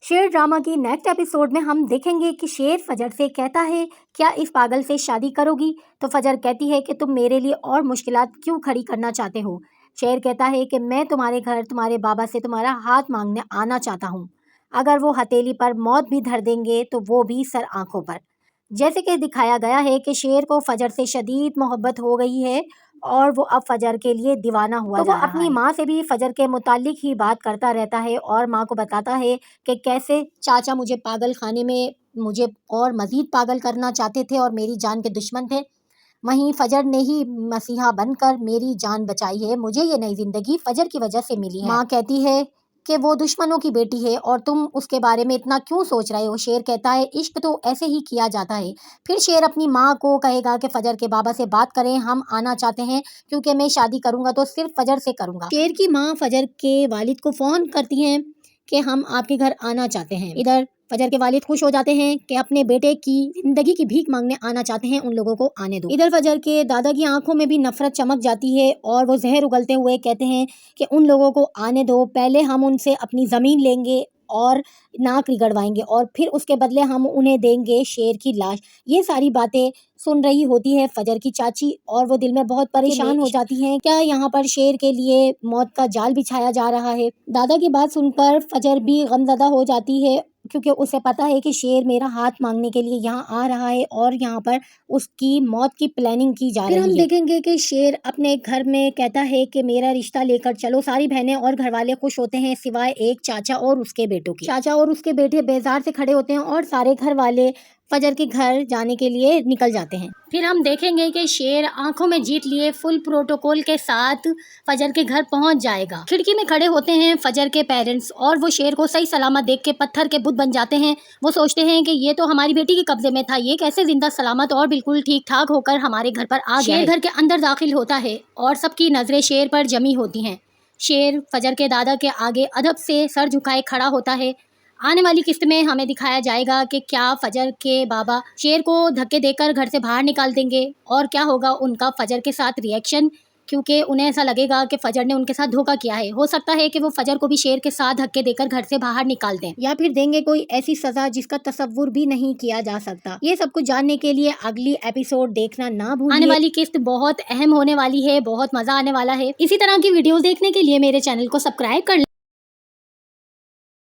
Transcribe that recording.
शेर ड्रामा की next episode में हम देखेंगे कि शेर फजर से कहता है, क्या इस पागल से शादी करोगी? तो फजर कहती है कि तुम मेरे लिए और मुश्किलात क्यों खड़ी करना चाहते हो? शेर कहता है कि मैं तुम्हारे घर तुम्हारे बाबा से तुम्हारा हाथ मांगने आना चाहता हूँ। अगर वो हथेली पर मौत भी धर देंगे तो वो भी सर आंखों पर। जैसे कि दिखाया गया है कि शेर को फजर से शदीद मोहब्बत हो गई है और वो अब फजर के लिए दीवाना हुआ जा रहा है। तो वो अपनी माँ से भी फजर के मुतालिक ही बात करता रहता है और माँ को बताता है कि कैसे चाचा मुझे पागल खाने में मुझे और मज़ीद पागल करना चाहते थे और मेरी जान के दुश्मन थे। वहीं फजर ने ही मसीहा बनकर मेरी जान बचाई है। मुझे ये नई ज़िंदगी फजर की वजह से मिली है। माँ कहती है कि वो दुश्मनों की बेटी है और तुम उसके बारे में इतना क्यों सोच रहे हो? शेर कहता है इश्क तो ऐसे ही किया जाता है। फिर शेर अपनी माँ को कहेगा कि फजर के बाबा से बात करें, हम आना चाहते हैं क्योंकि मैं शादी करूँगा तो सिर्फ फजर से करूँगा। शेर की माँ फजर के वालिद को फ़ोन करती हैं कि हम आपके घर आना चाहते हैं। इधर फजर के वालिद खुश हो जाते हैं कि अपने बेटे की जिंदगी की भीख मांगने आना चाहते हैं, उन लोगों को आने दो। इधर फजर के दादा की आंखों में भी नफरत चमक जाती है और वो जहर उगलते हुए कहते हैं कि उन लोगों को आने दो, पहले हम उनसे अपनी ज़मीन लेंगे और नाक रिगड़वाएंगे और फिर उसके बदले हम उन्हें देंगे शेर की लाश। ये सारी बातें सुन रही होती है फजर की चाची और वो दिल में बहुत परेशान हो जाती हैं। क्या यहाँ पर शेर के लिए मौत का जाल बिछाया जा रहा है? दादा की बात सुनकर फजर भी गमज़दा हो जाती है क्योंकि उसे पता है कि शेर मेरा हाथ मांगने के लिए यहाँ आ रहा है और यहाँ पर उसकी मौत की प्लानिंग की जा रही है। फिर हम देखेंगे कि शेर अपने घर में कहता है कि मेरा रिश्ता लेकर चलो। सारी बहनें और घरवाले खुश होते हैं सिवाय एक चाचा और उसके बेटों के। चाचा और उसके बेटे बेजार से खड़े होते हैं और सारे घर वाले फजर के घर जाने के लिए निकल जाते हैं। फिर हम देखेंगे कि शेर आंखों में जीत लिए फुल प्रोटोकॉल के साथ फजर के घर पहुंच जाएगा। खिड़की में खड़े होते हैं फजर के पेरेंट्स और वो शेर को सही सलामत देख के पत्थर के बुत बन जाते हैं। वो सोचते हैं कि ये तो हमारी बेटी के कब्जे में था, ये कैसे जिंदा सलामत और बिल्कुल ठीक ठाक होकर हमारे घर पर आ गया। शेर घर के अंदर दाखिल होता है और सबकी नजरें शेर पर जमी होती हैं। शेर फजर के दादा के आगे अदब से सर झुकाए खड़ा होता है। आने वाली किस्त में हमें दिखाया जाएगा कि क्या फजर के बाबा शेर को धक्के देकर घर से बाहर निकाल देंगे और क्या होगा उनका फजर के साथ रिएक्शन, क्योंकि उन्हें ऐसा लगेगा कि फजर ने उनके साथ धोखा किया है। हो सकता है कि वो फजर को भी शेर के साथ धक्के देकर घर से बाहर निकाल दें या फिर देंगे कोई ऐसी सजा जिसका तसव्वुर भी नहीं किया जा सकता। ये सब कुछ जानने के लिए अगली एपिसोड देखना ना भूलिए। आने वाली किस्त बहुत अहम होने वाली है, बहुत मजा आने वाला है। इसी तरह की वीडियोस देखने के लिए मेरे चैनल को सब्सक्राइब कर